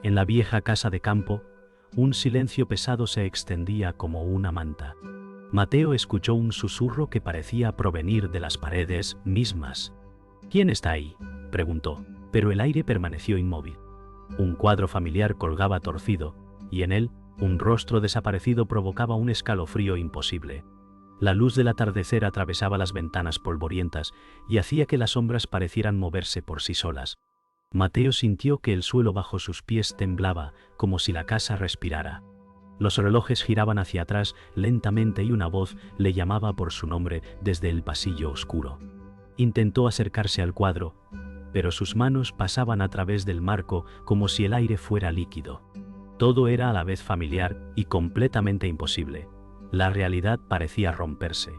En la vieja casa de campo, un silencio pesado se extendía como una manta. Mateo escuchó un susurro que parecía provenir de las paredes mismas. «¿Quién está ahí?», preguntó, pero el aire permaneció inmóvil. Un cuadro familiar colgaba torcido, y en él, un rostro desaparecido provocaba un escalofrío imposible. La luz del atardecer atravesaba las ventanas polvorientas y hacía que las sombras parecieran moverse por sí solas. Mateo sintió que el suelo bajo sus pies temblaba, como si la casa respirara. Los relojes giraban hacia atrás lentamente y una voz le llamaba por su nombre desde el pasillo oscuro. Intentó acercarse al cuadro, pero sus manos pasaban a través del marco como si el aire fuera líquido. Todo era a la vez familiar y completamente imposible. La realidad parecía romperse,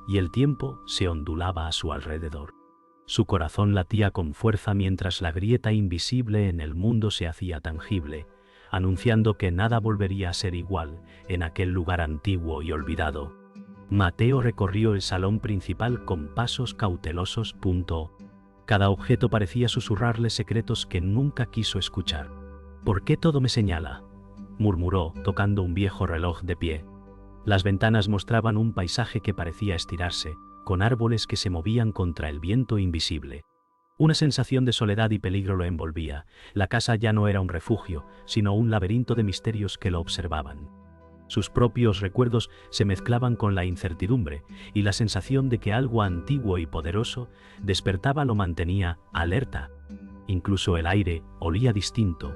y el tiempo se ondulaba a su alrededor. Su corazón latía con fuerza mientras la grieta invisible en el mundo se hacía tangible, anunciando que nada volvería a ser igual en aquel lugar antiguo y olvidado. Mateo recorrió el salón principal con pasos cautelosos. Cada objeto parecía susurrarle secretos que nunca quiso escuchar. «¿Por qué todo me señala?», murmuró, tocando un viejo reloj de pie. Las ventanas mostraban un paisaje que parecía estirarse, con árboles que se movían contra el viento invisible. Una sensación de soledad y peligro lo envolvía. La casa ya no era un refugio, sino un laberinto de misterios que lo observaban. Sus propios recuerdos se mezclaban con la incertidumbre, y la sensación de que algo antiguo y poderoso despertaba lo mantenía alerta. Incluso el aire olía distinto,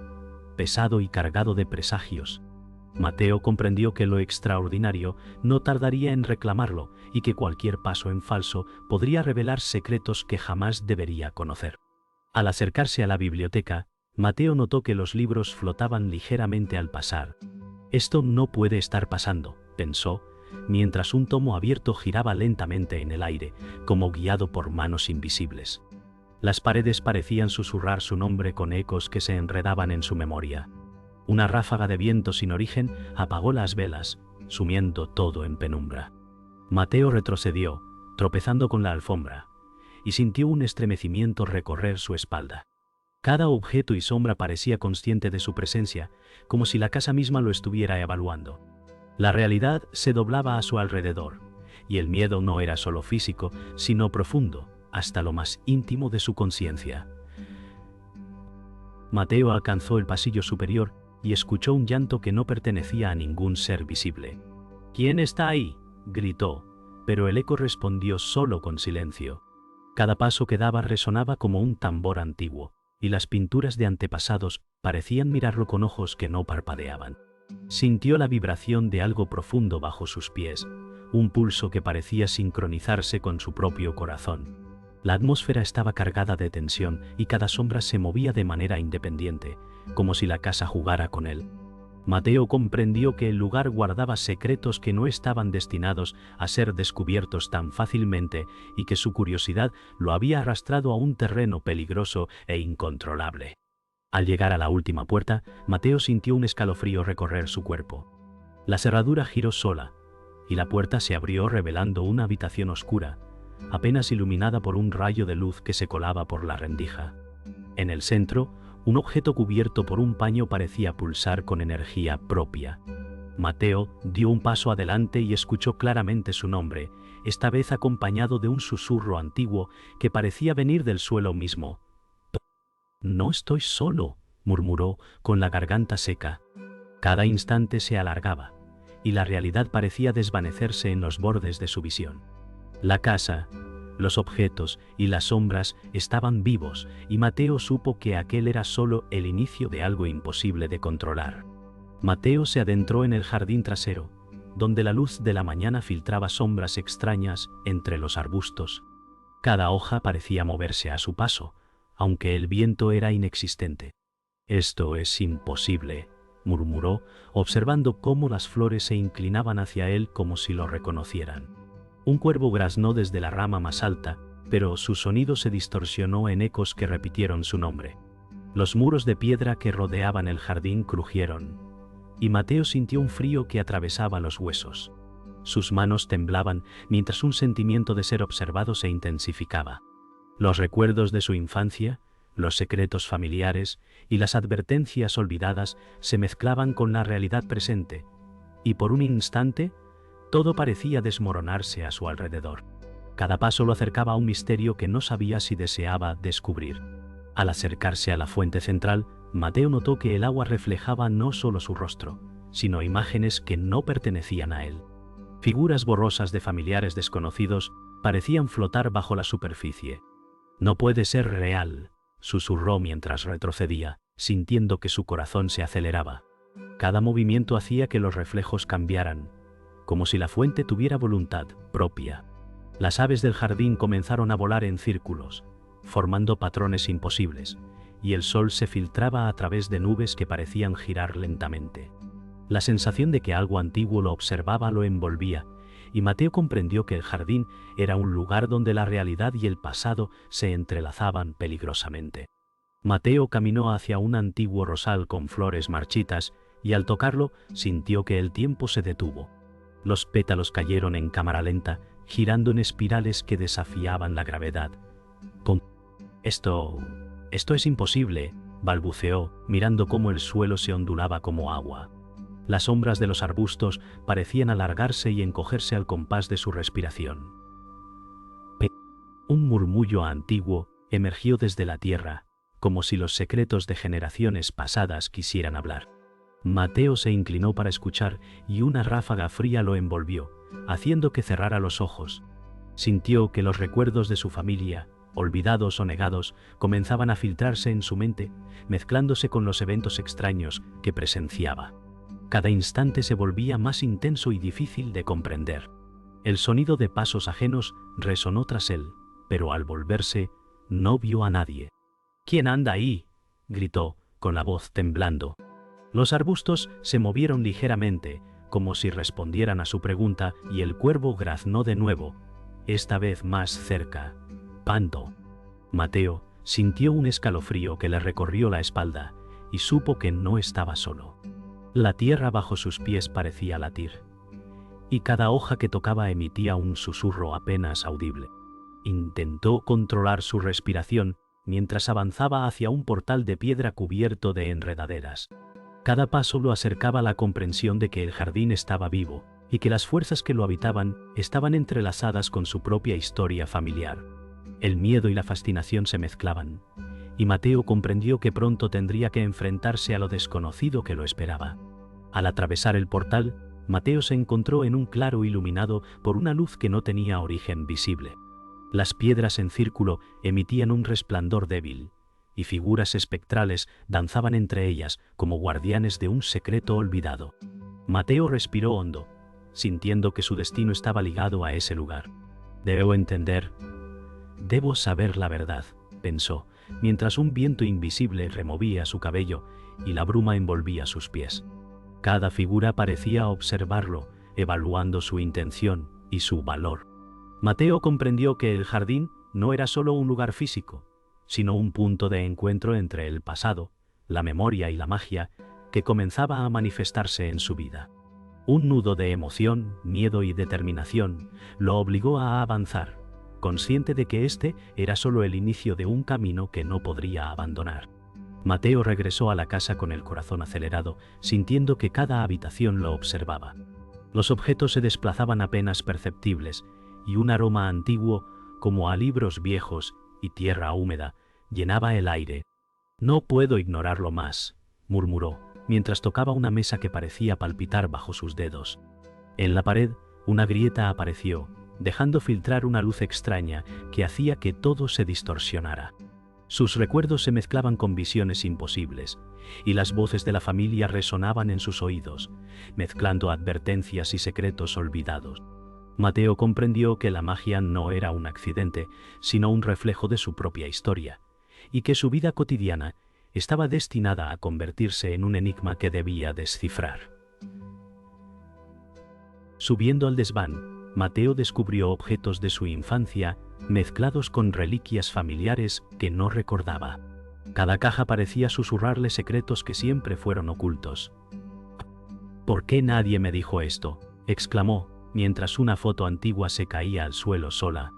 pesado y cargado de presagios. Mateo comprendió que lo extraordinario no tardaría en reclamarlo y que cualquier paso en falso podría revelar secretos que jamás debería conocer. Al acercarse a la biblioteca, Mateo notó que los libros flotaban ligeramente al pasar. «Esto no puede estar pasando», pensó, mientras un tomo abierto giraba lentamente en el aire, como guiado por manos invisibles. Las paredes parecían susurrar su nombre con ecos que se enredaban en su memoria. Una ráfaga de viento sin origen apagó las velas, sumiendo todo en penumbra. Mateo retrocedió, tropezando con la alfombra, y sintió un estremecimiento recorrer su espalda. Cada objeto y sombra parecía consciente de su presencia, como si la casa misma lo estuviera evaluando. La realidad se doblaba a su alrededor, y el miedo no era solo físico, sino profundo, hasta lo más íntimo de su conciencia. Mateo alcanzó el pasillo superior y escuchó un llanto que no pertenecía a ningún ser visible. «¿Quién está ahí?», gritó, pero el eco respondió solo con silencio. Cada paso que daba resonaba como un tambor antiguo, y las pinturas de antepasados parecían mirarlo con ojos que no parpadeaban. Sintió la vibración de algo profundo bajo sus pies, un pulso que parecía sincronizarse con su propio corazón. La atmósfera estaba cargada de tensión y cada sombra se movía de manera independiente, como si la casa jugara con él. Mateo comprendió que el lugar guardaba secretos que no estaban destinados a ser descubiertos tan fácilmente y que su curiosidad lo había arrastrado a un terreno peligroso e incontrolable. Al llegar a la última puerta, Mateo sintió un escalofrío recorrer su cuerpo. La cerradura giró sola, y la puerta se abrió revelando una habitación oscura, apenas iluminada por un rayo de luz que se colaba por la rendija. En el centro, un objeto cubierto por un paño parecía pulsar con energía propia. Mateo dio un paso adelante y escuchó claramente su nombre, esta vez acompañado de un susurro antiguo que parecía venir del suelo mismo. «No estoy solo», murmuró con la garganta seca. Cada instante se alargaba, y la realidad parecía desvanecerse en los bordes de su visión. La casa, los objetos y las sombras estaban vivos, y Mateo supo que aquel era solo el inicio de algo imposible de controlar. Mateo se adentró en el jardín trasero, donde la luz de la mañana filtraba sombras extrañas entre los arbustos. Cada hoja parecía moverse a su paso, aunque el viento era inexistente. «Esto es imposible», murmuró, observando cómo las flores se inclinaban hacia él como si lo reconocieran. Un cuervo graznó desde la rama más alta, pero su sonido se distorsionó en ecos que repitieron su nombre. Los muros de piedra que rodeaban el jardín crujieron, y Mateo sintió un frío que atravesaba los huesos. Sus manos temblaban mientras un sentimiento de ser observado se intensificaba. Los recuerdos de su infancia, Los secretos familiares y las advertencias olvidadas se mezclaban con la realidad presente, y por un instante, todo parecía desmoronarse a su alrededor. Cada paso lo acercaba a un misterio que no sabía si deseaba descubrir. Al acercarse a la fuente central, Mateo notó que el agua reflejaba no solo su rostro, sino imágenes que no pertenecían a él. Figuras borrosas de familiares desconocidos parecían flotar bajo la superficie. «No puede ser real», susurró mientras retrocedía, sintiendo que su corazón se aceleraba. Cada movimiento hacía que los reflejos cambiaran, como si la fuente tuviera voluntad propia. Las aves del jardín comenzaron a volar en círculos, formando patrones imposibles, y el sol se filtraba a través de nubes que parecían girar lentamente. La sensación de que algo antiguo lo observaba lo envolvía, y Mateo comprendió que el jardín era un lugar donde la realidad y el pasado se entrelazaban peligrosamente. Mateo caminó hacia un antiguo rosal con flores marchitas y al tocarlo sintió que el tiempo se detuvo. Los pétalos cayeron en cámara lenta, girando en espirales que desafiaban la gravedad. Esto es imposible», balbuceó, mirando cómo el suelo se ondulaba como agua. Las sombras de los arbustos parecían alargarse y encogerse al compás de su respiración. Un murmullo antiguo emergió desde la tierra, como si los secretos de generaciones pasadas quisieran hablar. Mateo se inclinó para escuchar y una ráfaga fría lo envolvió, haciendo que cerrara los ojos. Sintió que los recuerdos de su familia, olvidados o negados, comenzaban a filtrarse en su mente, mezclándose con los eventos extraños que presenciaba. Cada instante se volvía más intenso y difícil de comprender. El sonido de pasos ajenos resonó tras él, pero al volverse, no vio a nadie. «¿Quién anda ahí?», gritó, con la voz temblando. Los arbustos se movieron ligeramente, como si respondieran a su pregunta, y el cuervo graznó de nuevo, esta vez más cerca. «Panto». Mateo sintió un escalofrío que le recorrió la espalda, y supo que no estaba solo. La tierra bajo sus pies parecía latir, y cada hoja que tocaba emitía un susurro apenas audible. Intentó controlar su respiración mientras avanzaba hacia un portal de piedra cubierto de enredaderas. Cada paso lo acercaba a la comprensión de que el jardín estaba vivo y que las fuerzas que lo habitaban estaban entrelazadas con su propia historia familiar. El miedo y la fascinación se mezclaban, y Mateo comprendió que pronto tendría que enfrentarse a lo desconocido que lo esperaba. Al atravesar el portal, Mateo se encontró en un claro iluminado por una luz que no tenía origen visible. Las piedras en círculo emitían un resplandor débil, y figuras espectrales danzaban entre ellas como guardianes de un secreto olvidado. Mateo respiró hondo, sintiendo que su destino estaba ligado a ese lugar. «Debo entender. Debo saber la verdad», pensó, mientras un viento invisible removía su cabello y la bruma envolvía sus pies. Cada figura parecía observarlo, evaluando su intención y su valor. Mateo comprendió que el jardín no era solo un lugar físico, sino un punto de encuentro entre el pasado, la memoria y la magia que comenzaba a manifestarse en su vida. Un nudo de emoción, miedo y determinación lo obligó a avanzar, consciente de que este era solo el inicio de un camino que no podría abandonar. Mateo regresó a la casa con el corazón acelerado, sintiendo que cada habitación lo observaba. Los objetos se desplazaban apenas perceptibles, y un aroma antiguo, como a libros viejos y tierra húmeda, llenaba el aire. «No puedo ignorarlo más», murmuró, mientras tocaba una mesa que parecía palpitar bajo sus dedos. En la pared, una grieta apareció, dejando filtrar una luz extraña que hacía que todo se distorsionara. Sus recuerdos se mezclaban con visiones imposibles, y las voces de la familia resonaban en sus oídos, mezclando advertencias y secretos olvidados. Mateo comprendió que la magia no era un accidente, sino un reflejo de su propia historia, y que su vida cotidiana estaba destinada a convertirse en un enigma que debía descifrar. Subiendo al desván, Mateo descubrió objetos de su infancia mezclados con reliquias familiares que no recordaba. Cada caja parecía susurrarle secretos que siempre fueron ocultos. «¿Por qué nadie me dijo esto?», exclamó, mientras una foto antigua se caía al suelo sola.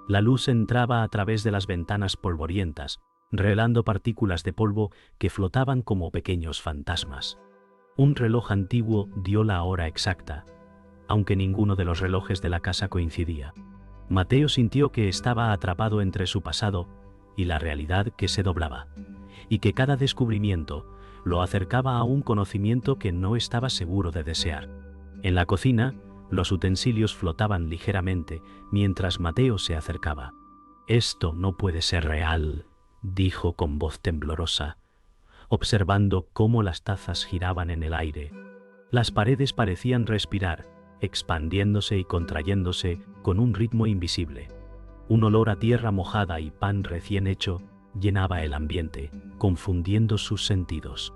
La luz entraba a través de las ventanas polvorientas, revelando partículas de polvo que flotaban como pequeños fantasmas. Un reloj antiguo dio la hora exacta, aunque ninguno de los relojes de la casa coincidía. Mateo sintió que estaba atrapado entre su pasado y la realidad que se doblaba, y que cada descubrimiento lo acercaba a un conocimiento que no estaba seguro de desear. En la cocina, los utensilios flotaban ligeramente mientras Mateo se acercaba. «Esto no puede ser real», dijo con voz temblorosa, observando cómo las tazas giraban en el aire. Las paredes parecían respirar, expandiéndose y contrayéndose con un ritmo invisible. Un olor a tierra mojada y pan recién hecho llenaba el ambiente, confundiendo sus sentidos.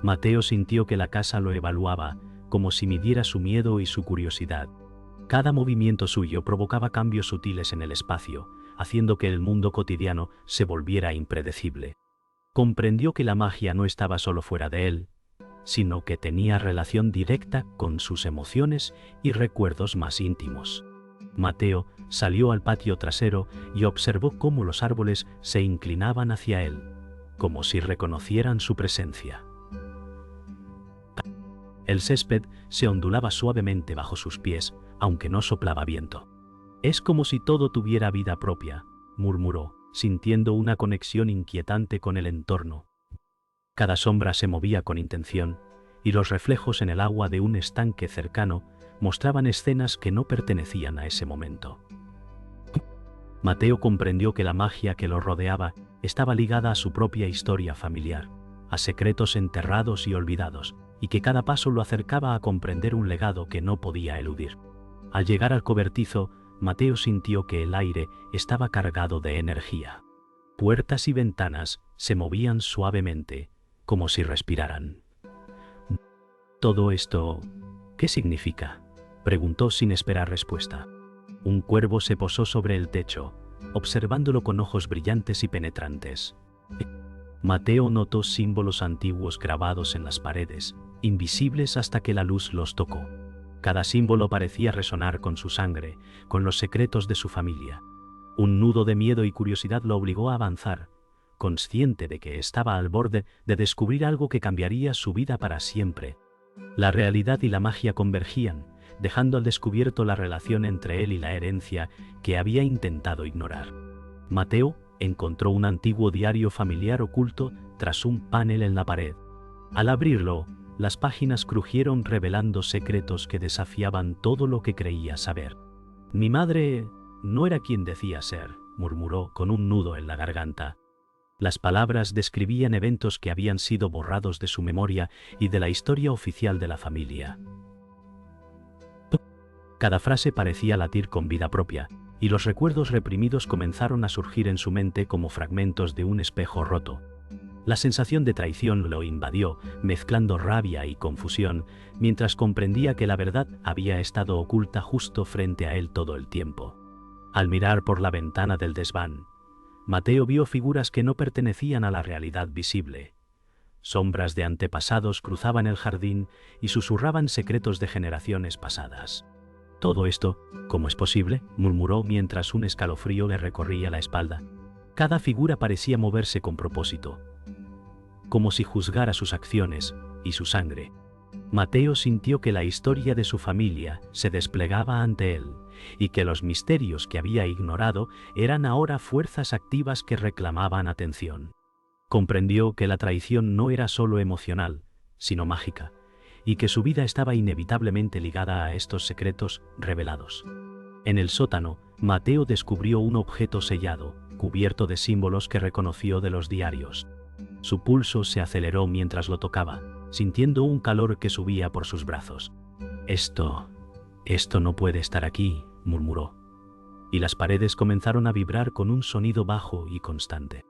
Mateo sintió que la casa lo evaluaba, como si midiera su miedo y su curiosidad. Cada movimiento suyo provocaba cambios sutiles en el espacio, haciendo que el mundo cotidiano se volviera impredecible. Comprendió que la magia no estaba solo fuera de él, sino que tenía relación directa con sus emociones y recuerdos más íntimos. Mateo salió al patio trasero y observó cómo los árboles se inclinaban hacia él, como si reconocieran su presencia. El césped se ondulaba suavemente bajo sus pies, aunque no soplaba viento. «Es como si todo tuviera vida propia», murmuró, sintiendo una conexión inquietante con el entorno. Cada sombra se movía con intención, y los reflejos en el agua de un estanque cercano mostraban escenas que no pertenecían a ese momento. Mateo comprendió que la magia que lo rodeaba estaba ligada a su propia historia familiar, a secretos enterrados y olvidados, y que cada paso lo acercaba a comprender un legado que no podía eludir. Al llegar al cobertizo, Mateo sintió que el aire estaba cargado de energía. Puertas y ventanas se movían suavemente, como si respiraran. «¿Todo esto qué significa?», preguntó sin esperar respuesta. Un cuervo se posó sobre el techo, observándolo con ojos brillantes y penetrantes. Mateo notó símbolos antiguos grabados en las paredes, invisibles hasta que la luz los tocó. Cada símbolo parecía resonar con su sangre, con los secretos de su familia. Un nudo de miedo y curiosidad lo obligó a avanzar, consciente de que estaba al borde de descubrir algo que cambiaría su vida para siempre. La realidad y la magia convergían, dejando al descubierto la relación entre él y la herencia que había intentado ignorar. Mateo encontró un antiguo diario familiar oculto tras un panel en la pared. Al abrirlo, las páginas crujieron revelando secretos que desafiaban todo lo que creía saber. «Mi madre no era quien decía ser», murmuró con un nudo en la garganta. Las palabras describían eventos que habían sido borrados de su memoria y de la historia oficial de la familia. Cada frase parecía latir con vida propia, y los recuerdos reprimidos comenzaron a surgir en su mente como fragmentos de un espejo roto. La sensación de traición lo invadió, mezclando rabia y confusión, mientras comprendía que la verdad había estado oculta justo frente a él todo el tiempo. Al mirar por la ventana del desván, Mateo vio figuras que no pertenecían a la realidad visible. Sombras de antepasados cruzaban el jardín y susurraban secretos de generaciones pasadas. «Todo esto, ¿cómo es posible?», murmuró mientras un escalofrío le recorría la espalda. Cada figura parecía moverse con propósito, como si juzgara sus acciones y su sangre. Mateo sintió que la historia de su familia se desplegaba ante él, y que los misterios que había ignorado eran ahora fuerzas activas que reclamaban atención. Comprendió que la traición no era solo emocional, sino mágica, y que su vida estaba inevitablemente ligada a estos secretos revelados. En el sótano, Mateo descubrió un objeto sellado, cubierto de símbolos que reconoció de los diarios. Su pulso se aceleró mientras lo tocaba, sintiendo un calor que subía por sus brazos. Esto no puede estar aquí», murmuró, y las paredes comenzaron a vibrar con un sonido bajo y constante.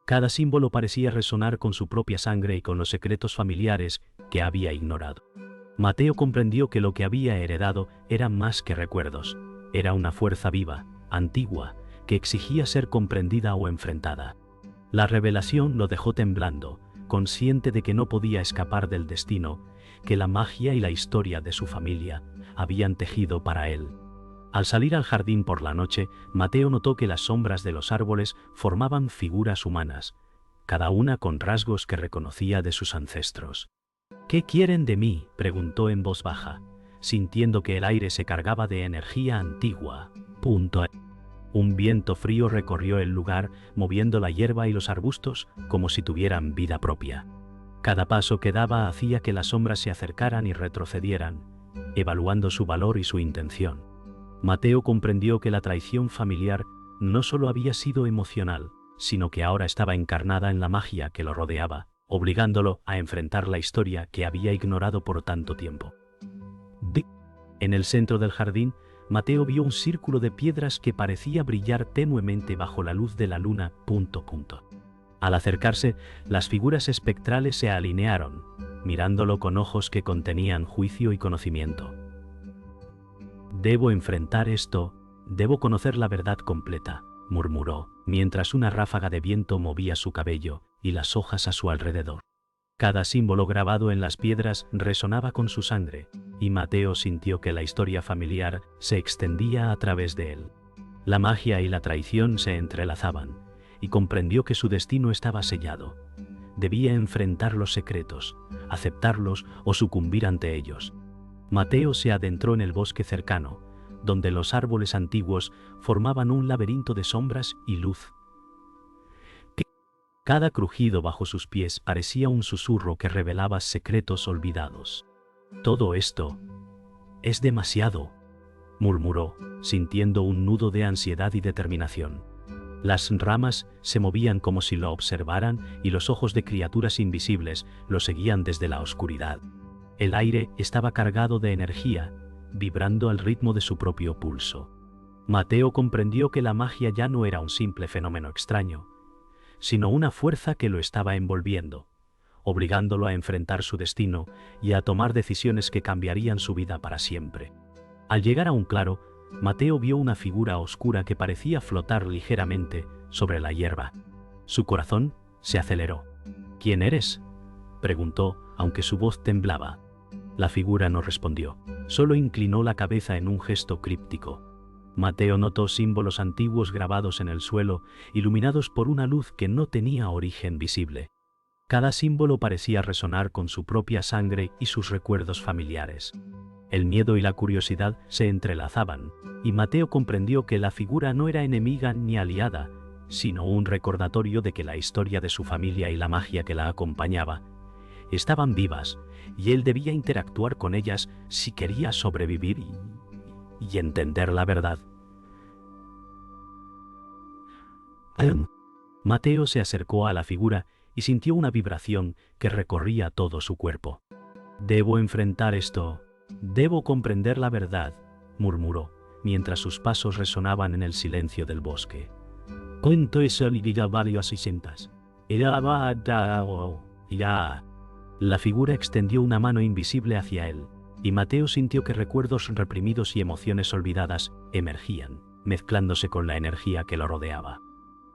Cada símbolo parecía resonar con su propia sangre y con los secretos familiares que había ignorado. Mateo comprendió que lo que había heredado era más que recuerdos, era una fuerza viva, antigua, que exigía ser comprendida o enfrentada. La revelación lo dejó temblando, consciente de que no podía escapar del destino que la magia y la historia de su familia habían tejido para él. Al salir al jardín por la noche, Mateo notó que las sombras de los árboles formaban figuras humanas, cada una con rasgos que reconocía de sus ancestros. ¿Qué quieren de mí?, preguntó en voz baja, sintiendo que el aire se cargaba de energía antigua. Un viento frío recorrió el lugar, moviendo la hierba y los arbustos como si tuvieran vida propia. Cada paso que daba hacía que las sombras se acercaran y retrocedieran, evaluando su valor y su intención. Mateo comprendió que la traición familiar no solo había sido emocional, sino que ahora estaba encarnada en la magia que lo rodeaba, obligándolo a enfrentar la historia que había ignorado por tanto tiempo. En el centro del jardín, Mateo vio un círculo de piedras que parecía brillar tenuemente bajo la luz de la luna. Al acercarse, las figuras espectrales se alinearon, mirándolo con ojos que contenían juicio y conocimiento. «Debo enfrentar esto, debo conocer la verdad completa», murmuró, mientras una ráfaga de viento movía su cabello y las hojas a su alrededor. Cada símbolo grabado en las piedras resonaba con su sangre, y Mateo sintió que la historia familiar se extendía a través de él. La magia y la traición se entrelazaban, y comprendió que su destino estaba sellado. Debía enfrentar los secretos, aceptarlos o sucumbir ante ellos. Mateo se adentró en el bosque cercano, donde los árboles antiguos formaban un laberinto de sombras y luz. Cada crujido bajo sus pies parecía un susurro que revelaba secretos olvidados. «Todo esto es demasiado», murmuró, sintiendo un nudo de ansiedad y determinación. Las ramas se movían como si lo observaran y los ojos de criaturas invisibles lo seguían desde la oscuridad. El aire estaba cargado de energía, vibrando al ritmo de su propio pulso. Mateo comprendió que la magia ya no era un simple fenómeno extraño, sino una fuerza que lo estaba envolviendo, obligándolo a enfrentar su destino y a tomar decisiones que cambiarían su vida para siempre. Al llegar a un claro, Mateo vio una figura oscura que parecía flotar ligeramente sobre la hierba. Su corazón se aceleró. «¿Quién eres?», preguntó, aunque su voz temblaba. La figura no respondió, solo inclinó la cabeza en un gesto críptico. Mateo notó símbolos antiguos grabados en el suelo, iluminados por una luz que no tenía origen visible. Cada símbolo parecía resonar con su propia sangre y sus recuerdos familiares. El miedo y la curiosidad se entrelazaban, y Mateo comprendió que la figura no era enemiga ni aliada, sino un recordatorio de que la historia de su familia y la magia que la acompañaba estaban vivas, y él debía interactuar con ellas si quería sobrevivir y entender la verdad. Mateo se acercó a la figura y sintió una vibración que recorría todo su cuerpo. «Debo enfrentar esto, debo comprender la verdad», murmuró, mientras sus pasos resonaban en el silencio del bosque. «Cuento eso y diga varios 600. La figura extendió una mano invisible hacia él, y Mateo sintió que recuerdos reprimidos y emociones olvidadas emergían, mezclándose con la energía que lo rodeaba.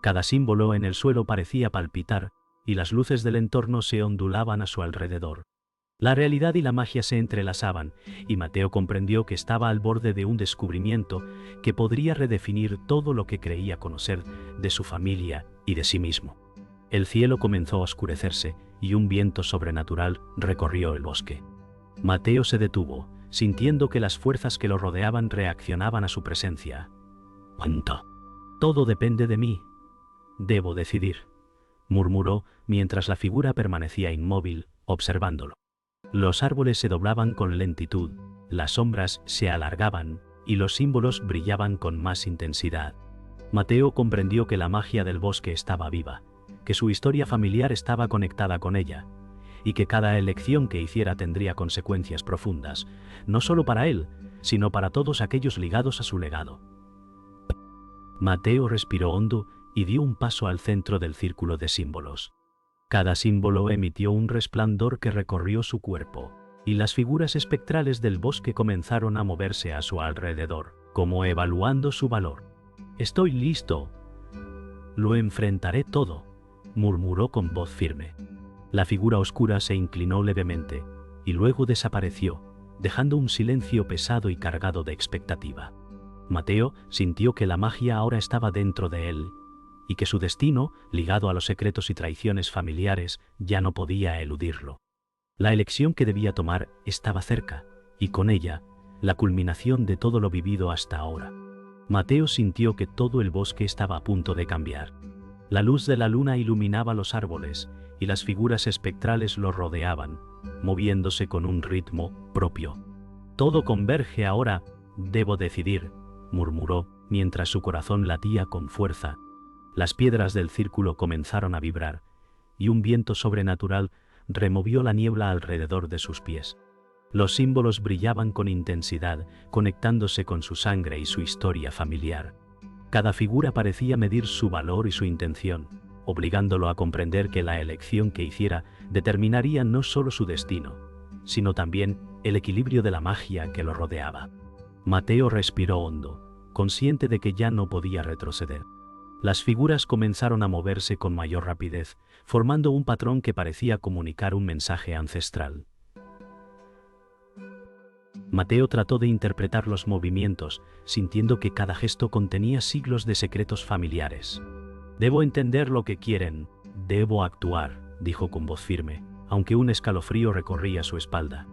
Cada símbolo en el suelo parecía palpitar, y las luces del entorno se ondulaban a su alrededor. La realidad y la magia se entrelazaban, y Mateo comprendió que estaba al borde de un descubrimiento que podría redefinir todo lo que creía conocer de su familia y de sí mismo. El cielo comenzó a oscurecerse, y un viento sobrenatural recorrió el bosque. Mateo se detuvo, sintiendo que las fuerzas que lo rodeaban reaccionaban a su presencia. «¿Cuánto? Todo depende de mí. Debo decidir», murmuró mientras la figura permanecía inmóvil, observándolo. Los árboles se doblaban con lentitud, las sombras se alargaban y los símbolos brillaban con más intensidad. Mateo comprendió que la magia del bosque estaba viva, que su historia familiar estaba conectada con ella, y que cada elección que hiciera tendría consecuencias profundas, no solo para él, sino para todos aquellos ligados a su legado. Mateo respiró hondo y dio un paso al centro del círculo de símbolos. Cada símbolo emitió un resplandor que recorrió su cuerpo, y las figuras espectrales del bosque comenzaron a moverse a su alrededor, como evaluando su valor. «Estoy listo. Lo enfrentaré todo», murmuró con voz firme. La figura oscura se inclinó levemente, y luego desapareció, dejando un silencio pesado y cargado de expectativa. Mateo sintió que la magia ahora estaba dentro de él, y que su destino, ligado a los secretos y traiciones familiares, ya no podía eludirlo. La elección que debía tomar estaba cerca, y con ella, la culminación de todo lo vivido hasta ahora. Mateo sintió que todo el bosque estaba a punto de cambiar. La luz de la luna iluminaba los árboles, y las figuras espectrales los rodeaban, moviéndose con un ritmo propio. Todo converge ahora, debo decidir, murmuró, mientras su corazón latía con fuerza. Las piedras del círculo comenzaron a vibrar, y un viento sobrenatural removió la niebla alrededor de sus pies. Los símbolos brillaban con intensidad, conectándose con su sangre y su historia familiar. Cada figura parecía medir su valor y su intención, obligándolo a comprender que la elección que hiciera determinaría no solo su destino, sino también el equilibrio de la magia que lo rodeaba. Mateo respiró hondo, consciente de que ya no podía retroceder. Las figuras comenzaron a moverse con mayor rapidez, formando un patrón que parecía comunicar un mensaje ancestral. Mateo trató de interpretar los movimientos, sintiendo que cada gesto contenía siglos de secretos familiares. «Debo entender lo que quieren, debo actuar», dijo con voz firme, aunque un escalofrío recorría su espalda.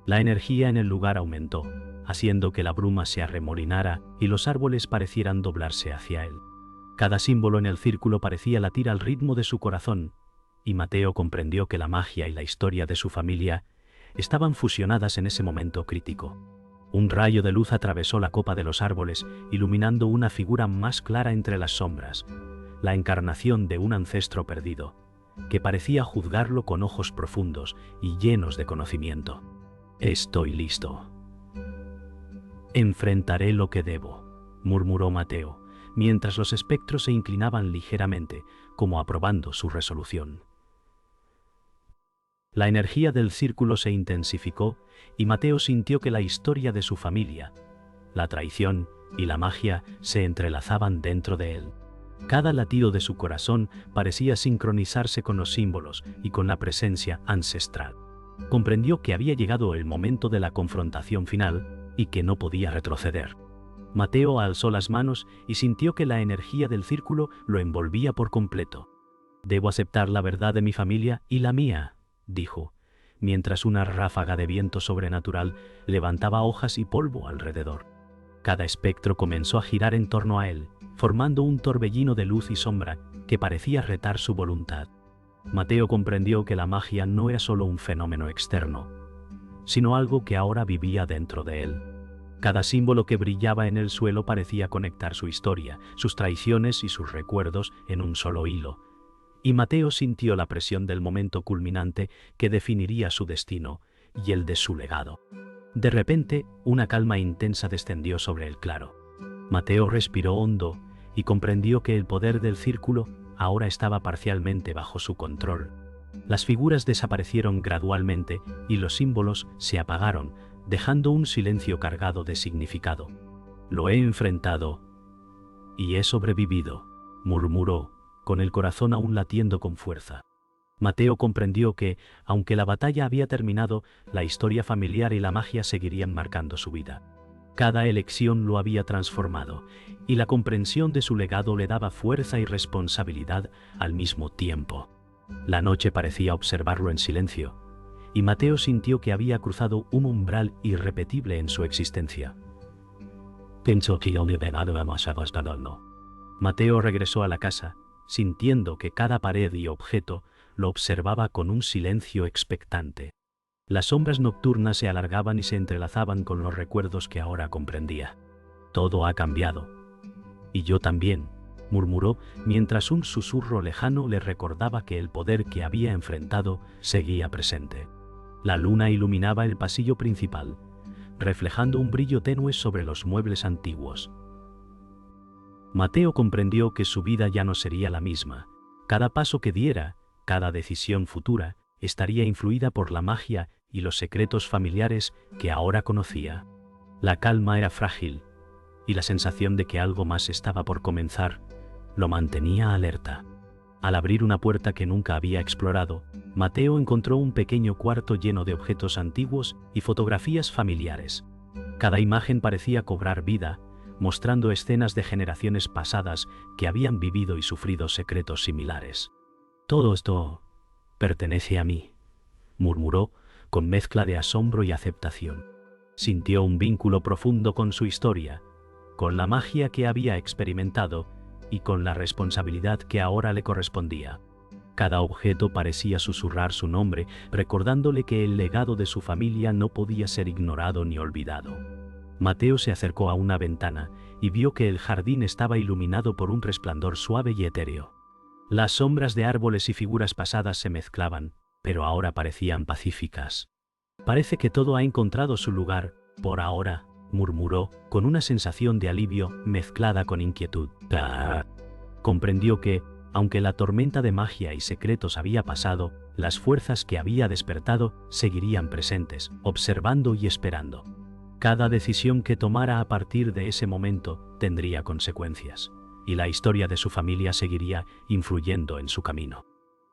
La energía en el lugar aumentó, haciendo que la bruma se arremolinara y los árboles parecieran doblarse hacia él. Cada símbolo en el círculo parecía latir al ritmo de su corazón, y Mateo comprendió que la magia y la historia de su familia estaban fusionadas en ese momento crítico. Un rayo de luz atravesó la copa de los árboles, iluminando una figura más clara entre las sombras, la encarnación de un ancestro perdido, que parecía juzgarlo con ojos profundos y llenos de conocimiento. «Estoy listo. Enfrentaré lo que debo», murmuró Mateo, mientras los espectros se inclinaban ligeramente, como aprobando su resolución. La energía del círculo se intensificó y Mateo sintió que la historia de su familia, la traición y la magia se entrelazaban dentro de él. Cada latido de su corazón parecía sincronizarse con los símbolos y con la presencia ancestral. Comprendió que había llegado el momento de la confrontación final y que no podía retroceder. Mateo alzó las manos y sintió que la energía del círculo lo envolvía por completo. «Debo aceptar la verdad de mi familia y la mía», dijo, mientras una ráfaga de viento sobrenatural levantaba hojas y polvo alrededor. Cada espectro comenzó a girar en torno a él, formando un torbellino de luz y sombra que parecía retar su voluntad. Mateo comprendió que la magia no era solo un fenómeno externo, sino algo que ahora vivía dentro de él. Cada símbolo que brillaba en el suelo parecía conectar su historia, sus traiciones y sus recuerdos en un solo hilo, y Mateo sintió la presión del momento culminante que definiría su destino y el de su legado. De repente, una calma intensa descendió sobre el claro. Mateo respiró hondo y comprendió que el poder del círculo ahora estaba parcialmente bajo su control. Las figuras desaparecieron gradualmente y los símbolos se apagaron, dejando un silencio cargado de significado. «Lo he enfrentado y he sobrevivido», murmuró, con el corazón aún latiendo con fuerza. Mateo comprendió que, aunque la batalla había terminado, la historia familiar y la magia seguirían marcando su vida. Cada elección lo había transformado, y la comprensión de su legado le daba fuerza y responsabilidad al mismo tiempo. La noche parecía observarlo en silencio, y Mateo sintió que había cruzado un umbral irrepetible en su existencia. Pensó que yo le había dado demasiado hasta no. Mateo regresó a la casa, sintiendo que cada pared y objeto lo observaba con un silencio expectante. Las sombras nocturnas se alargaban y se entrelazaban con los recuerdos que ahora comprendía. «Todo ha cambiado. Y yo también», murmuró, mientras un susurro lejano le recordaba que el poder que había enfrentado seguía presente. La luna iluminaba el pasillo principal, reflejando un brillo tenue sobre los muebles antiguos. Mateo comprendió que su vida ya no sería la misma. Cada paso que diera, cada decisión futura, estaría influida por la magia y los secretos familiares que ahora conocía. La calma era frágil, y la sensación de que algo más estaba por comenzar lo mantenía alerta. Al abrir una puerta que nunca había explorado, Mateo encontró un pequeño cuarto lleno de objetos antiguos y fotografías familiares. Cada imagen parecía cobrar vida, mostrando escenas de generaciones pasadas que habían vivido y sufrido secretos similares. «Todo esto pertenece a mí», murmuró con mezcla de asombro y aceptación. Sintió un vínculo profundo con su historia, con la magia que había experimentado y con la responsabilidad que ahora le correspondía. Cada objeto parecía susurrar su nombre, recordándole que el legado de su familia no podía ser ignorado ni olvidado. Mateo se acercó a una ventana y vio que el jardín estaba iluminado por un resplandor suave y etéreo. Las sombras de árboles y figuras pasadas se mezclaban, pero ahora parecían pacíficas. «Parece que todo ha encontrado su lugar, por ahora», murmuró, con una sensación de alivio mezclada con inquietud. Comprendió que, aunque la tormenta de magia y secretos había pasado, las fuerzas que había despertado seguirían presentes, observando y esperando. Cada decisión que tomara a partir de ese momento tendría consecuencias, y la historia de su familia seguiría influyendo en su camino.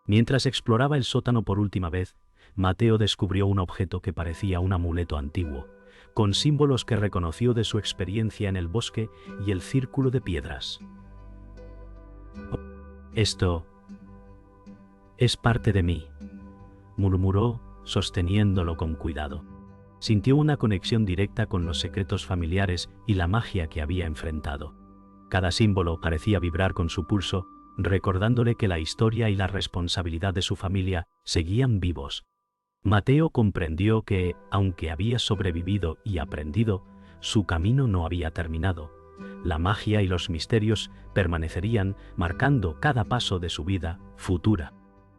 Mientras exploraba el sótano por última vez, Mateo descubrió un objeto que parecía un amuleto antiguo, con símbolos que reconoció de su experiencia en el bosque y el círculo de piedras. «Esto es parte de mí», murmuró, sosteniéndolo con cuidado. Sintió una conexión directa con los secretos familiares y la magia que había enfrentado. Cada símbolo parecía vibrar con su pulso, recordándole que la historia y la responsabilidad de su familia seguían vivos. Mateo comprendió que, aunque había sobrevivido y aprendido, su camino no había terminado. La magia y los misterios permanecerían marcando cada paso de su vida futura.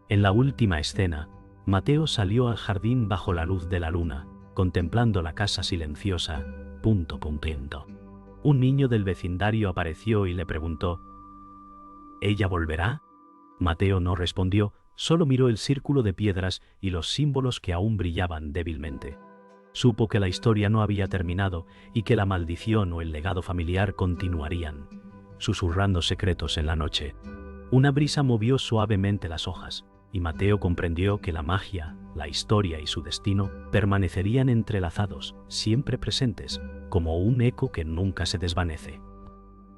En la última escena, Mateo salió al jardín bajo la luz de la luna, contemplando la casa silenciosa. Un niño del vecindario apareció y le preguntó: «¿Ella volverá?». Mateo no respondió, solo miró el círculo de piedras y los símbolos que aún brillaban débilmente. Supo que la historia no había terminado y que la maldición o el legado familiar continuarían, susurrando secretos en la noche. Una brisa movió suavemente las hojas, y Mateo comprendió que la magia, la historia y su destino permanecerían entrelazados, siempre presentes, como un eco que nunca se desvanece.